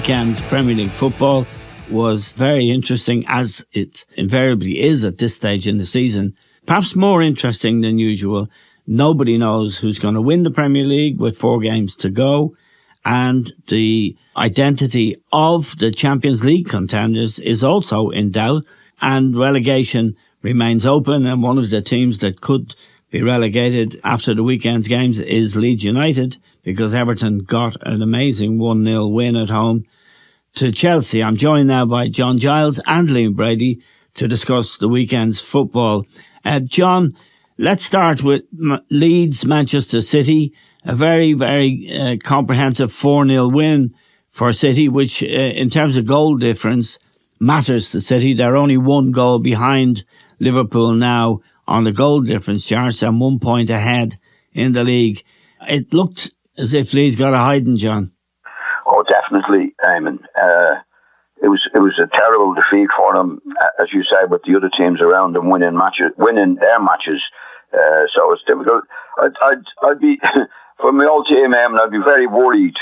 weekend's Premier League football was very interesting, as it invariably is at this stage in the season. Perhaps more interesting than usual. Nobody knows who's going to win the Premier League with 4 games to go. And the identity of the Champions League contenders is also in doubt. And relegation remains open. And one of the teams that could be relegated after the weekend's games is Leeds United, because Everton got an amazing 1-0 win at home to Chelsea. I'm joined now by John Giles and Liam Brady to discuss the weekend's football. John, let's start with Leeds, Manchester City. A very, very comprehensive 4-0 win for City, which in terms of goal difference matters to City. They're only 1 goal behind Liverpool now on the goal difference charts and 1 point ahead in the league. It looked as if Leeds got a hiding, John. Oh, definitely, Eamon. It was a terrible defeat for them, as you say, with the other teams around them winning their matches. So it's difficult. I'd be for my old team, Eamon, I'd be very worried.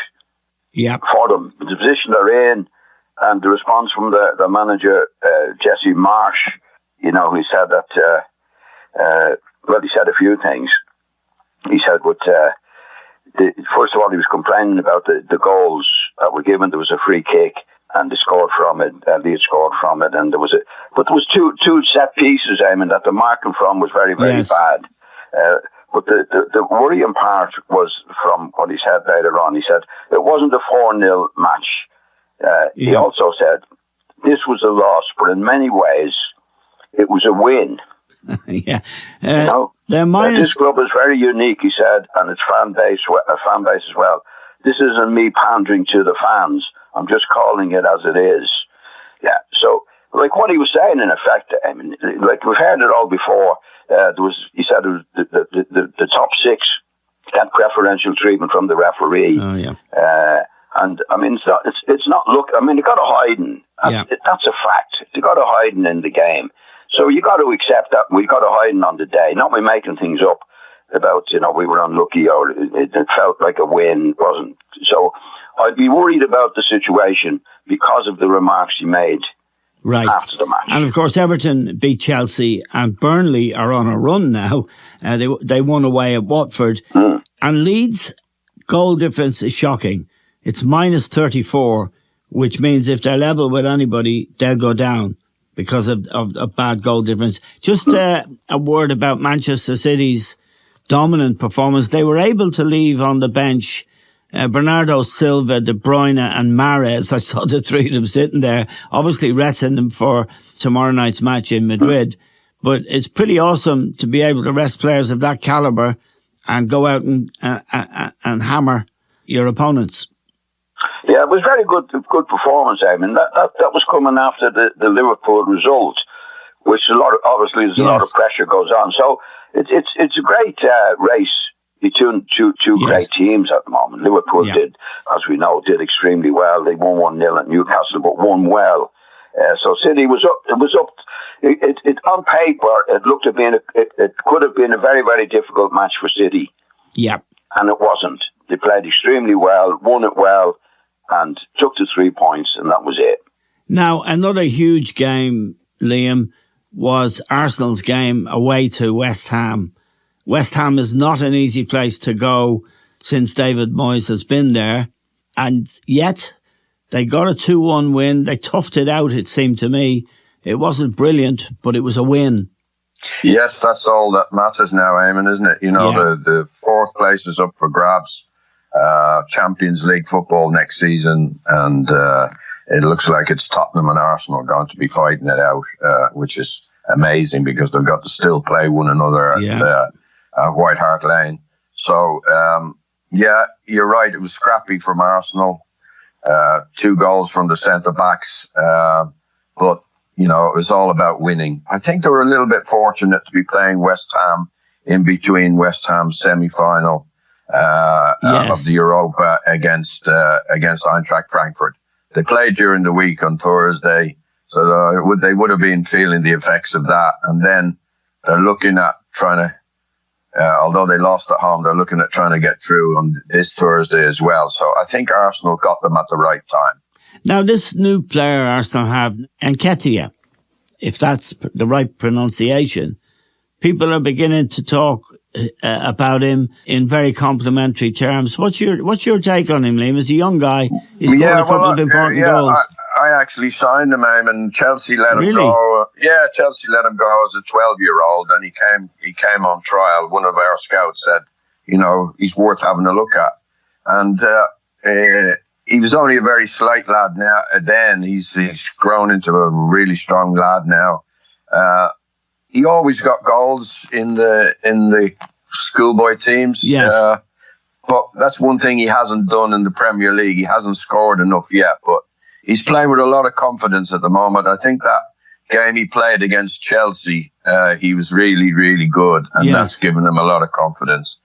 For them, the position they're in, and the response from the manager, Jesse Marsh. You know, he said that. He said a few things. He said, first of all, he was complaining about the goals that were given. There was a free kick, and they scored from it. Leeds scored from it, and there was two set pieces, Eamon, that the marking from was very, very bad. But the worrying part was from what he said later on. He said it wasn't a 4-0 match. He also said this was a loss, but in many ways it was a win. This club is very unique, he said, and its fan base as well. This isn't me pandering to the fans. I'm just calling it as it is. Yeah. So, like what he was saying, in effect, I mean, like we've heard it all before. He said it was the top 6 got preferential treatment from the referee. Oh yeah. And I mean, it's not look. I mean, they got a hiding. That's a fact. They got a hiding in the game. So you got to accept that we got a hiding on the day. Not we making things up about, we were unlucky or it felt like a win. Wasn't. So I'd be worried about the situation because of the remarks he made after the match. And of course, Everton beat Chelsea and Burnley are on a run now. They won away at Watford. And Leeds' goal difference is shocking. It's minus 34, which means if they're level with anybody, they'll go down because of bad goal difference. Just a word about Manchester City's dominant performance. They were able to leave on the bench Bernardo Silva, De Bruyne and Mahrez. I saw the 3 of them sitting there, obviously resting them for tomorrow night's match in Madrid. But it's pretty awesome to be able to rest players of that calibre and go out and hammer your opponents. Yeah, it was very good performance, I mean. That was coming after the Liverpool result, which a lot of pressure goes on. So it's a great race between two great teams at the moment. Liverpool did, as we know, extremely well. They won 1-0 at Newcastle, but won well. So City was up. It was up. It on paper, it looked to be it could have been a very, very difficult match for City. Yeah, and it wasn't. They played extremely well, won it well, and took the 3 points, and that was it. Now, another huge game, Liam, was Arsenal's game away to West Ham. West Ham is not an easy place to go since David Moyes has been there, and yet they got a 2-1 win. They toughed it out, it seemed to me. It wasn't brilliant, but it was a win. Yes, that's all that matters now, Eamon, isn't it? The 4th place is up for grabs. Champions League football next season, and it looks like it's Tottenham and Arsenal going to be fighting it out, which is amazing because they've got to still play one another at White Hart Lane. So, you're right. It was scrappy from Arsenal. 2 goals from the centre-backs, but, it was all about winning. I think they were a little bit fortunate to be playing West Ham in between West Ham's semi-final of the Europa against Eintracht Frankfurt. They played during the week on Thursday, so they would have been feeling the effects of that. And then they're looking at trying to, although they lost at home, they're looking at trying to get through on this Thursday as well. So I think Arsenal got them at the right time. Now, this new player Arsenal have, Nketiah, if that's the right pronunciation, people are beginning to talk about him in very complimentary terms. What's your take on him, Liam? He's a young guy. He's scored a couple of important goals. I actually signed him, and Chelsea let him go. Yeah, Chelsea let him go as a 12-year-old, and he came on trial. One of our scouts said, he's worth having a look at. And he was only a very slight lad now. Then he's grown into a really strong lad now. He always got goals in the schoolboy teams. Yes. But that's one thing he hasn't done in the Premier League. He hasn't scored enough yet, but he's playing with a lot of confidence at the moment. I think that game he played against Chelsea, he was really, really good, and that's given him a lot of confidence.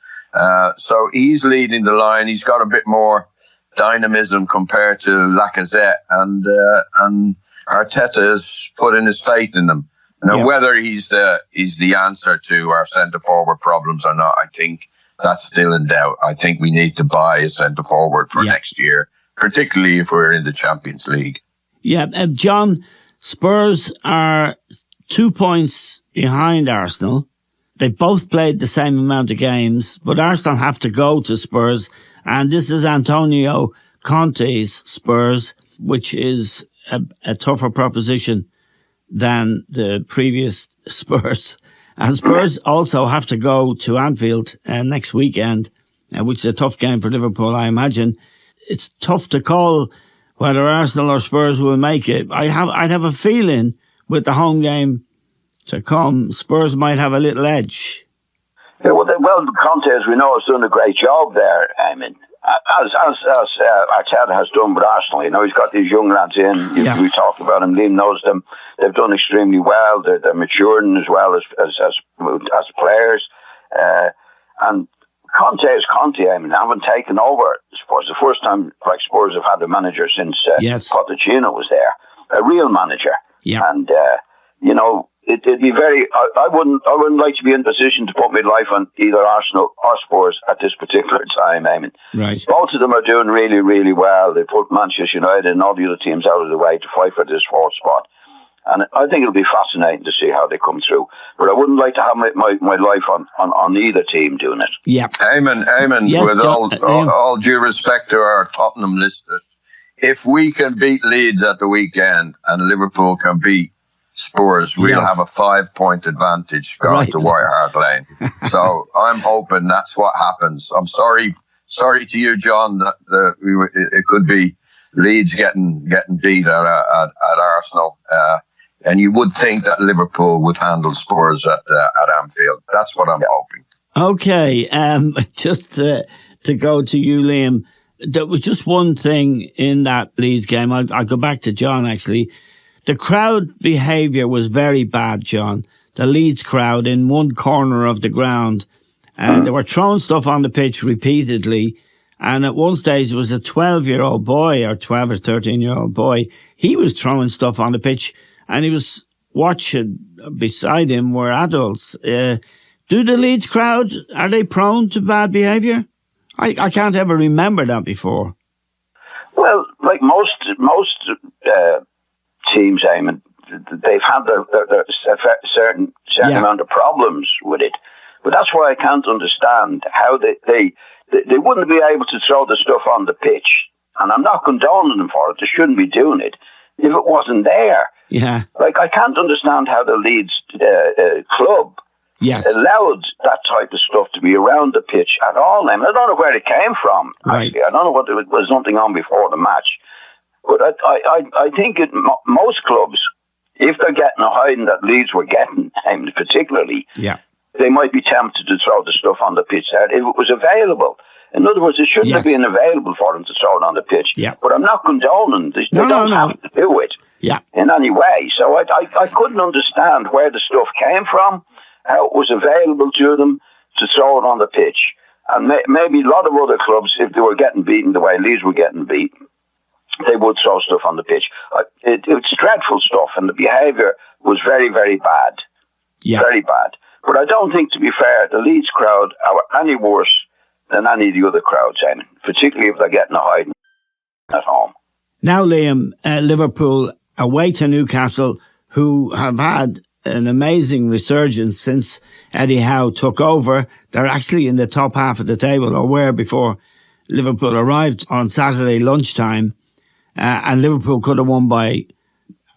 So he's leading the line. He's got a bit more dynamism compared to Lacazette, and Arteta has put in his faith in them. Now, whether he's the answer to our centre forward problems or not, I think that's still in doubt. I think we need to buy a centre forward for next year, particularly if we're in the Champions League. Yeah, John, Spurs are 2 points behind Arsenal. They both played the same amount of games, but Arsenal have to go to Spurs, and this is Antonio Conte's Spurs, which is a tougher proposition than the previous Spurs. And Spurs also have to go to Anfield next weekend, which is a tough game for Liverpool, I imagine. It's tough to call whether Arsenal or Spurs will make it. I'd have a feeling with the home game to come, Spurs might have a little edge. Yeah, well, Conte, as we know, has done a great job there. I mean, as Arteta has done with Arsenal. He's got these young lads in. We talked about them. Liam knows them. They've done extremely well. They're maturing as well as players. And Conte is Conte. I mean, haven't taken over Spurs. The first time Spurs have had a manager since Pochettino was there, a real manager. Yeah. And it'd be very. I wouldn't like to be in a position to put my life on either Arsenal or Spurs at this particular time. I mean, both of them are doing really, really well. They put Manchester United and all the other teams out of the way to fight for this fourth spot. And I think it'll be fascinating to see how they come through. But I wouldn't like to have my life on either team doing it. Yeah. Amen. Yes, with all due respect to our Tottenham listeners, if we can beat Leeds at the weekend and Liverpool can beat Spurs, we'll have a 5-point advantage going to White Hart Lane. So I'm hoping that's what happens. I'm sorry to you, John, that it could be Leeds getting beat at Arsenal. And you would think that Liverpool would handle Spurs at Anfield. That's what I'm hoping. Okay, just to go to you, Liam, there was just one thing in that Leeds game. I'll go back to John, actually. The crowd behaviour was very bad, John. The Leeds crowd in one corner of the ground. They were throwing stuff on the pitch repeatedly. And at one stage, there was a 12-year-old boy or 12 or 13-year-old boy. He was throwing stuff on the pitch, and he was watching beside him were adults. Do the Leeds crowd, are they prone to bad behaviour? I can't ever remember that before. Well, like most teams, Eamon, they've had their certain amount of problems with it. But that's why I can't understand how they wouldn't be able to throw the stuff on the pitch. And I'm not condoning them for it. They shouldn't be doing it if it wasn't there. Yeah. Like, I can't understand how the Leeds club allowed that type of stuff to be around the pitch at all. I mean, I don't know where it came from, actually. I don't know what there was something on before the match. But I think most clubs, if they're getting a hiding that Leeds were getting, particularly, they might be tempted to throw the stuff on the pitch there if it was available. In other words, it shouldn't have been available for them to throw it on the pitch. Yeah. But I'm not condoning. They don't have to do it in any way. So I couldn't understand where the stuff came from, how it was available to them to throw it on the pitch. And maybe a lot of other clubs, if they were getting beaten the way Leeds were getting beaten, they would throw stuff on the pitch. It's dreadful stuff, and the behaviour was very, very bad. Yeah. Very bad. But I don't think, to be fair, the Leeds crowd are any worse than any of the other crowds, particularly if they're getting a hiding at home. Now, Liam, Liverpool away to Newcastle, who have had an amazing resurgence since Eddie Howe took over. They're actually in the top half of the table, or were before Liverpool arrived on Saturday lunchtime. And Liverpool could have won by,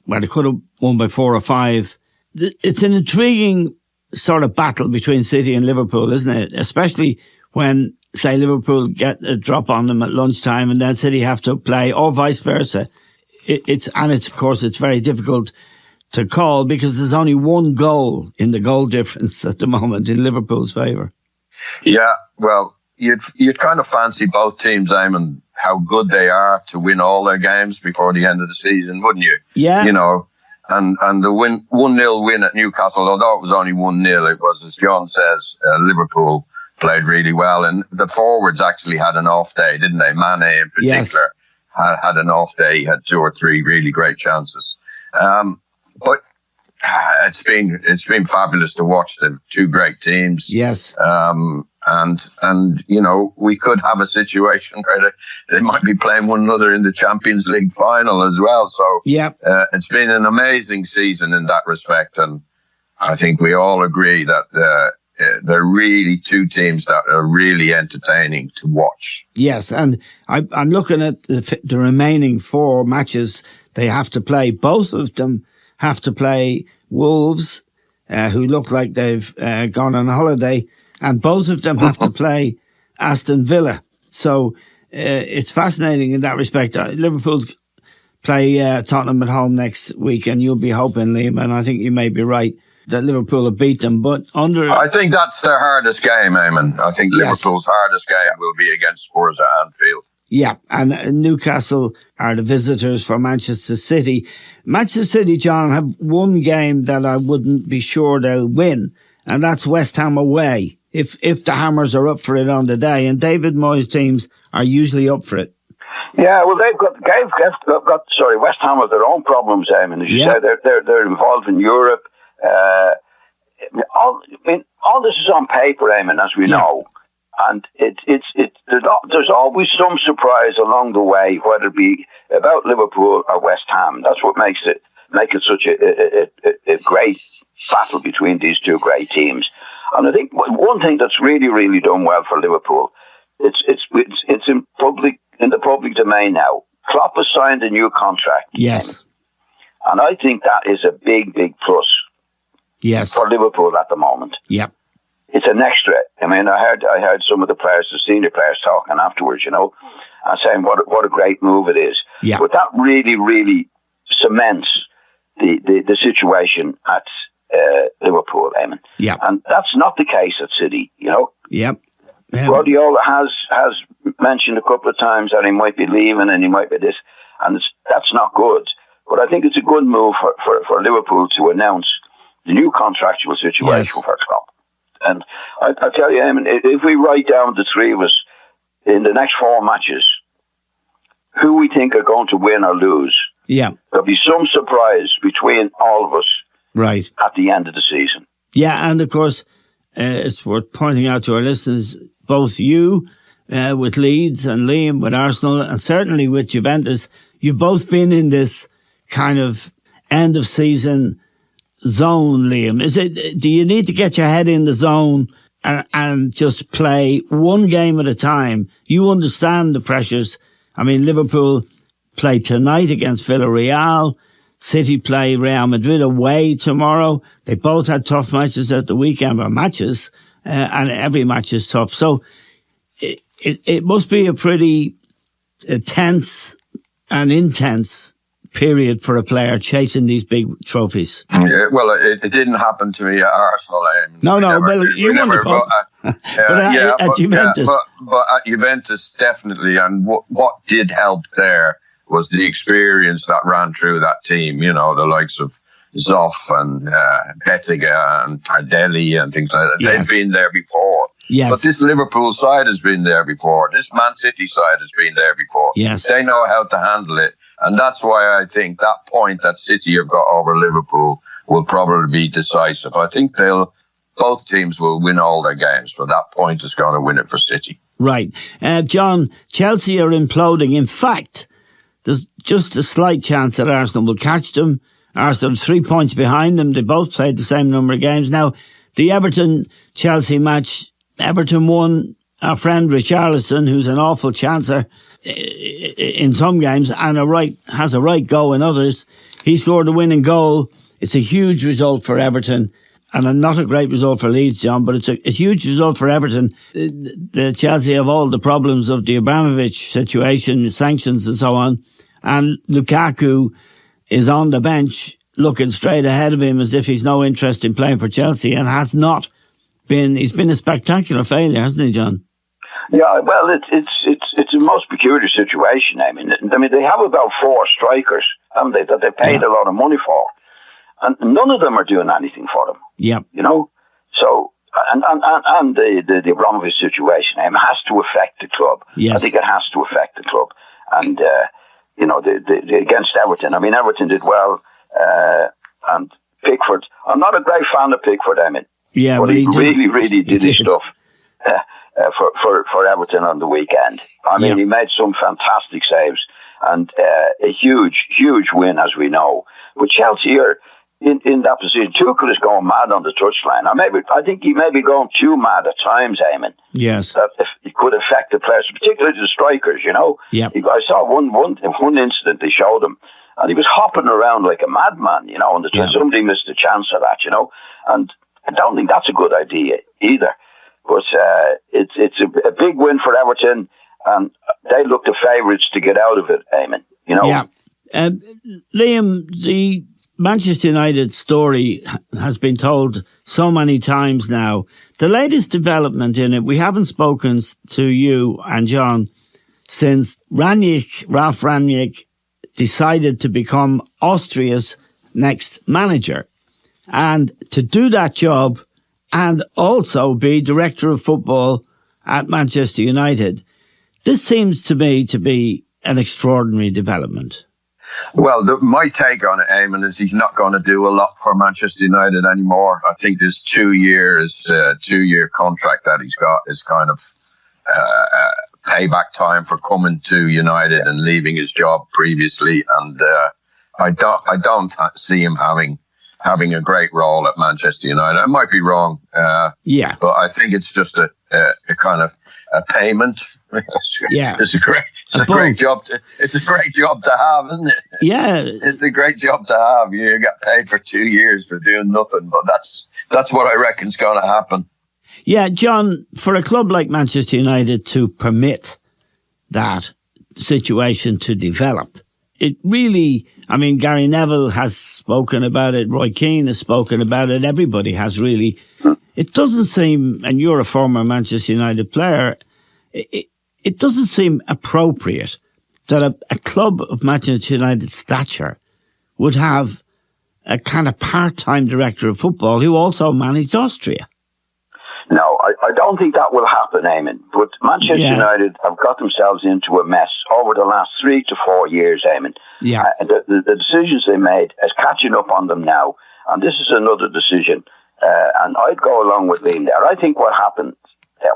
well, they could have won by 4 or 5. It's an intriguing sort of battle between City and Liverpool, isn't it? Especially when, say, Liverpool get a drop on them at lunchtime and then City have to play, or vice versa. Of course, it's very difficult to call because there's only one goal in the goal difference at the moment in Liverpool's favour. Yeah, well, you'd kind of fancy both teams, Eamon, how good they are to win all their games before the end of the season, wouldn't you? Yeah. You know, and the 1-0 win at Newcastle, although it was only 1-0, it was, as John says, Liverpool played really well. And the forwards actually had an off day, didn't they? Mane in particular. Yes. Had an off day. He had 2 or 3 really great chances. But it's been fabulous to watch the 2 great teams. Yes. And you know, we could have a situation where they might be playing one another in the Champions League final as well. So it's been an amazing season in that respect. And I think we all agree that they're really 2 teams that are really entertaining to watch. Yes, and I'm looking at the remaining 4 matches they have to play. Both of them have to play Wolves, who look like they've gone on holiday, and both of them have to play Aston Villa. So it's fascinating in that respect. Liverpool's play Tottenham at home next week, and you'll be hoping, Liam, and I think you may be right, that Liverpool will beat them. But I think that's their hardest game, Eamon. I think Liverpool's hardest game will be against Spurs at Anfield. Yeah, and Newcastle are the visitors for Manchester City. Manchester City, John, have one game that I wouldn't be sure they'll win, and that's West Ham away, if the Hammers are up for it on the day. And David Moyes' teams are usually up for it. Yeah, well, West Ham have their own problems, Eamon. As you say, they're involved in Europe. All this is on paper, Eamon, as we know, and there's always some surprise along the way, whether it be about Liverpool or West Ham. That's what make it such a great battle between these 2 great teams. And I think one thing that's really, really done well for Liverpool, it's in the public domain now. Klopp has signed a new contract. Yes, and I think that is a big, big plus. Yes, for Liverpool at the moment. Yeah, it's an extra. I mean, I heard some of the players, the senior players, talking afterwards, you know, and saying what a great move it is. Yeah. But that really, really cements the situation at Liverpool, Eamon. Yeah, and that's not the case at City, you know. Yep. Guardiola has mentioned a couple of times that he might be leaving and he might be this, and that's not good. But I think it's a good move for Liverpool to announce the new contractual situation for Klopp. And I tell you, Eamon, if we write down the 3 of us in the next 4 matches, who we think are going to win or lose, there'll be some surprise between all of us at the end of the season. Yeah, and of course, it's worth pointing out to our listeners, both you with Leeds and Liam with Arsenal, and certainly with Juventus, you've both been in this kind of end of season zone, Liam. Do you need to get your head in the zone and just play one game at a time? You understand the pressures. I mean, Liverpool play tonight against Villarreal. City play Real Madrid away tomorrow. They both had tough matches at the weekend, and every match is tough. So it must be a pretty tense and intense period for a player chasing these big trophies. Yeah, well, it didn't happen to me at Arsenal. You won the cup. But at Juventus. But at Juventus, definitely. And what did help there was the experience that ran through that team. You know, the likes of Zoff and Bettiga and Tardelli and things like that. Yes. They've been there before. Yes. But this Liverpool side has been there before. This Man City side has been there before. Yes. They know how to handle it. And that's why I think that point that City have got over Liverpool will probably be decisive. I think both teams will win all their games, but that point is going to win it for City. Right. John, Chelsea are imploding. In fact, there's just a slight chance that Arsenal will catch them. Arsenal are 3 points behind them. They both played the same number of games. Now, the Everton-Chelsea match, Everton won. Our friend Richarlison, who's an awful chancer in some games and has a right go in others, he scored the winning goal. It's a huge result for Everton. And not a great result for Leeds, John, but it's a huge result for Everton. The Chelsea have all the problems of the Abramovich situation, sanctions and so on. And Lukaku is on the bench looking straight ahead of him as if he's no interest in playing for Chelsea and has not been. He's been a spectacular failure, hasn't he, John? Yeah, well, it's a most peculiar situation. I mean, they have about 4 strikers, haven't they, that they paid a lot of money for. And none of them are doing anything for them. Yeah. You know? So, and the Abramovich situation has to affect the club. Yes. I think it has to affect the club. And, the against Everton. I mean, Everton did well. And Pickford, I'm not a great fan of Pickford, I mean. Yeah, but he really did his stuff for Everton on the weekend. I mean, he made some fantastic saves and a huge win, as we know. But Chelsea are in that position. Tuchel is going mad on the touchline. I think he may be going too mad at times, Eamon. Yes. That it could affect the players, particularly the strikers, you know. Yeah. I saw one incident they showed him, and he was hopping around like a madman, you know, and somebody missed a chance of that, you know. And I don't think that's a good idea either. But it's a big win for Everton, and they look the favourites to get out of it, Eamon, you know. Yeah. Liam, the Manchester United story has been told so many times now. The latest development in it, we haven't spoken to you and John since Ralf Rangnick decided to become Austria's next manager. And to do that job and also be director of football at Manchester United, this seems to me to be an extraordinary development. Well, my take on it, Eamon, is he's not going to do a lot for Manchester United anymore. I think this 2 years, 2-year contract that he's got is kind of payback time for coming to United and leaving his job previously. And I don't see him having a great role at Manchester United. I might be wrong. But I think it's just a kind of a payment. It's a great job. It's a great job to have, isn't it? Yeah, it's a great job to have. You get paid for 2 years for doing nothing, but that's what I reckon's going to happen. Yeah, John, for a club like Manchester United to permit that situation to develop, it really, I mean, Gary Neville has spoken about it, Roy Keanes has spoken about it, everybody has really. It doesn't seem, and you're a former Manchester United player, it doesn't seem appropriate that a club of Manchester United's stature would have a kind of part-time director of football who also managed Austria. No, I don't think that will happen, Eamon. But Manchester United have got themselves into a mess over the last 3 to 4 years, Eamon. Yeah. The decisions they made is catching up on them now. And this is another decision. And I'd go along with Liam there. I think what happened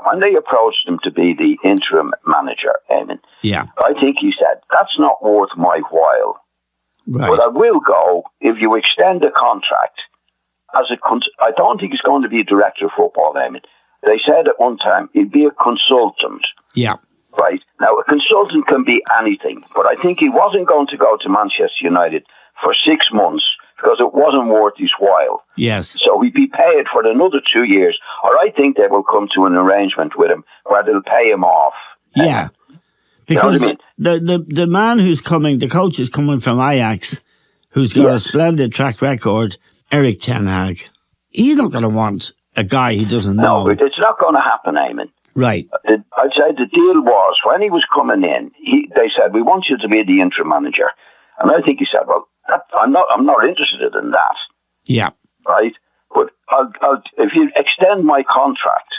when they approached him to be the interim manager, Eamon, I think he said, that's not worth my while. Right. But I will go if you extend the contract. I don't think he's going to be a director of football, Eamon. They said at one time he'd be a consultant. Yeah. Right. Now, a consultant can be anything, but I think he wasn't going to go to Manchester United for 6 months because it wasn't worth his while. Yes. So he'd be paid for another 2 years, or I think they will come to an arrangement with him where they'll pay him off. Yeah. Because you know what I mean? the man who's coming, the coach is coming from Ajax, who's got a splendid track record, Erik ten Hag. He's not going to want a guy he doesn't know. No, it's not going to happen, Eamon. Right. I'd say the deal was, when he was coming in, they said, we want you to be the interim manager. And I think he said, well, I'm not interested in that. Yeah. Right? But if you extend my contract,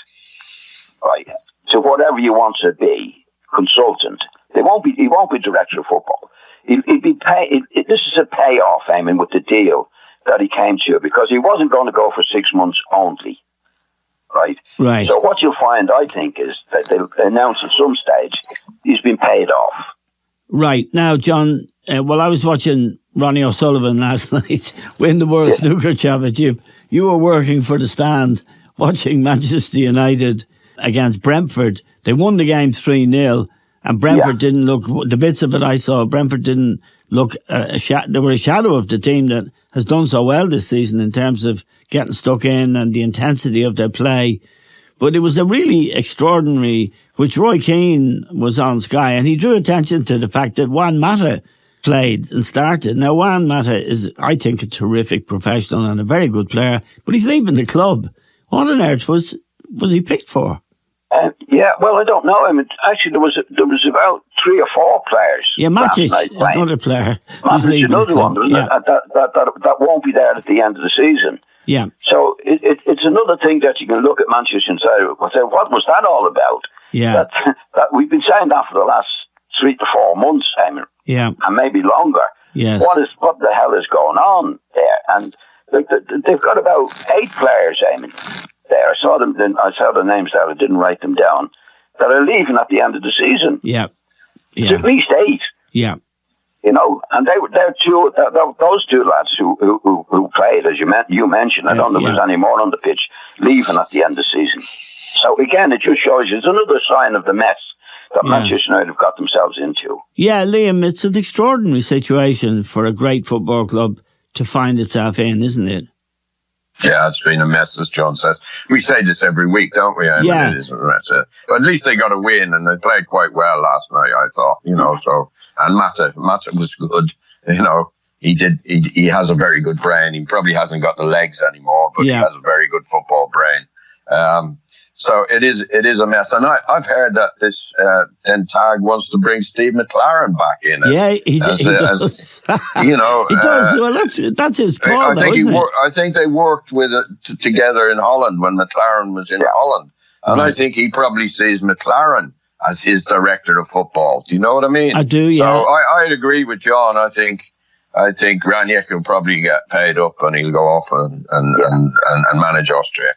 right, to whatever you want to be, consultant, he won't be director of football. He'd be paid. This is a payoff, Eamon, with the deal that he came to, because he wasn't going to go for 6 months only. Right. Right. So what you'll find, I think, is that they'll announce at some stage he's been paid off. Right. Now, John, well, I was watching Ronnie O'Sullivan last night win the World Snooker Championship. You were working for the stand, watching Manchester United against Brentford. They won the game 3-0, and Brentford didn't look, the bits of it I saw, Brentford didn't look, they were a shadow of the team that has done so well this season in terms of getting stuck in and the intensity of their play. But it was a really extraordinary, which Roy Keane was on Sky, and he drew attention to the fact that Juan Mata played and started. Now, Juan Mata is, I think, a terrific professional and a very good player, but he's leaving the club. What on earth was he picked for? Well, I don't know. I mean, actually, there was about 3 or 4 players. Yeah, Matic, another player. Matic, another one. That won't be there at the end of the season. Yeah. So it's another thing that you can look at Manchester and say, what was that all about? Yeah. That we've been saying that for the last 3 to 4 months, Eamon. Yeah. And maybe longer. Yes. What the hell is going on there? And they've got about 8 players, Eamon, there. I saw the names there. I didn't write them down. That are leaving at the end of the season. Yeah. It's at least 8. Yeah. You know, and they're those 2 lads who played, as you mentioned. I don't think there's any more on the pitch leaving at the end of the season. So again, it just shows you it's another sign of the mess that Manchester United have got themselves into. Yeah, Liam, it's an extraordinary situation for a great football club to find itself in, isn't it? Yeah, it's been a mess, as John says. We say this every week, don't we? I mean, it is a mess. But at least they got a win, and they played quite well last night, I thought. You know, so, and Mata was good. You know, he has a very good brain. He probably hasn't got the legs anymore, but he has a very good football brain. So it is a mess. And I've heard that this Ten Hag wants to bring Steve McLaren back in. He does. You know, he does. Well, that's his call, I think they worked with it together in Holland when McLaren was in Holland. And I think he probably sees McLaren as his director of football. Do you know what I mean? I do, yeah. So I'd agree with John. I think Ranieri will probably get paid up and he'll go off and manage Austria.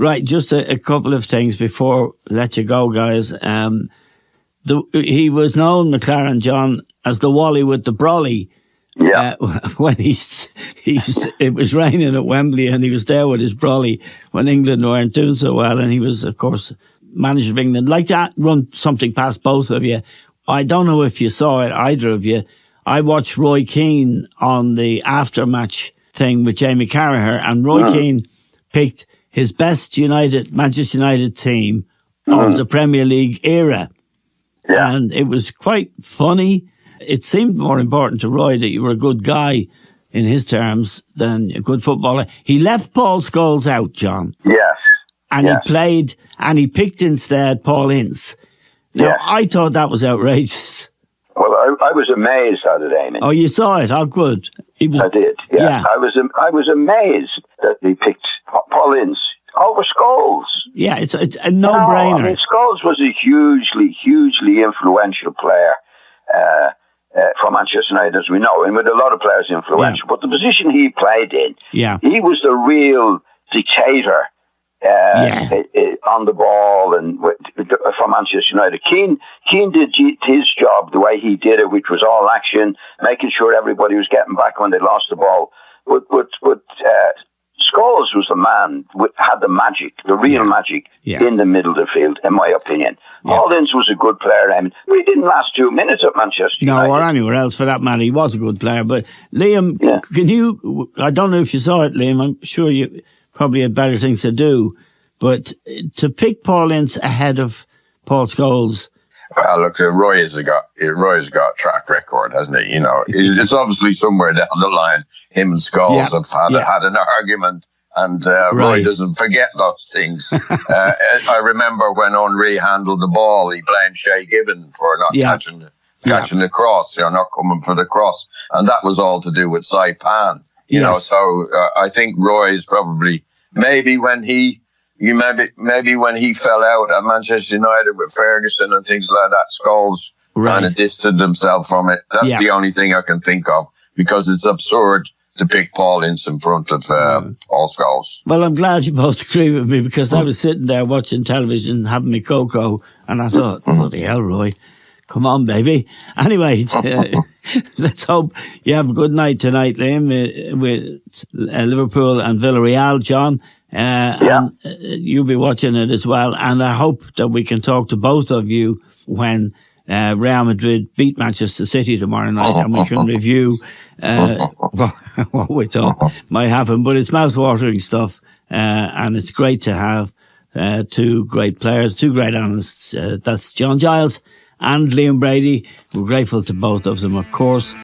Right, just a couple of things before I let you go, guys. He was known, McLaren, John, as the Wally with the brolly. Yeah. When it was raining at Wembley and he was there with his brolly when England weren't doing so well, and he was, of course, manager of England. I'd like to run something past both of you. I don't know if you saw it, either of you. I watched Roy Keane on the after-match thing with Jamie Carragher, and Roy Keane picked his best Manchester United team of the Premier League era. Yeah. And it was quite funny. It seemed more important to Roy that you were a good guy in his terms than a good footballer. He left Paul Scholes out, John. Yes. And he played, and he picked instead Paul Ince. Now, I thought that was outrageous. Well, I was amazed at it, Eamon. Oh, you saw it? How good. I did, yeah. I was amazed that he picked Paul Ince over Scholes. Yeah, it's a no-brainer. I mean, Scholes was a hugely influential player for Manchester United, as we know, and with a lot of players influential. But the position he played in, he was the real dictator on the ball and for Manchester United. Keane did his job the way he did it, which was all action, making sure everybody was getting back when they lost the ball. But Scholes was the man had the magic, the real magic in the middle of the field, in my opinion. Paul Ince was a good player, but he didn't last 2 minutes at Manchester United. No, or anywhere else for that matter. He was a good player. But Liam, can you, I don't know if you saw it, Liam, I'm sure you probably had better things to do, but to pick Paul Ince ahead of Paul Scholes. Well, look, Roy has got a track record, hasn't he? You know, it's obviously somewhere down the line, him and Scholes have had an argument, and Roy doesn't forget those things. I remember when Henry handled the ball, he blamed Shay Gibbon for not catching the cross, not coming for the cross, and that was all to do with Saipan. You know, so I think Roy is probably maybe when he fell out at Manchester United with Ferguson and things like that, Scholes kind of distanced himself from it. That's the only thing I can think of, because it's absurd to pick Paul Ince in front of all Scholes. Well, I'm glad you both agree with me, because I was sitting there watching television, having my cocoa, and I thought, bloody hell, Roy, Come on, baby. Anyway, let's hope you have a good night tonight, Liam, with Liverpool and Villarreal, John. And you'll be watching it as well. And I hope that we can talk to both of you when Real Madrid beat Manchester City tomorrow night, and we can review what we thought might happen. But it's mouth-watering stuff, and it's great to have two great players, two great analysts. That's John Giles and Liam Brady. We're grateful to both of them, of course.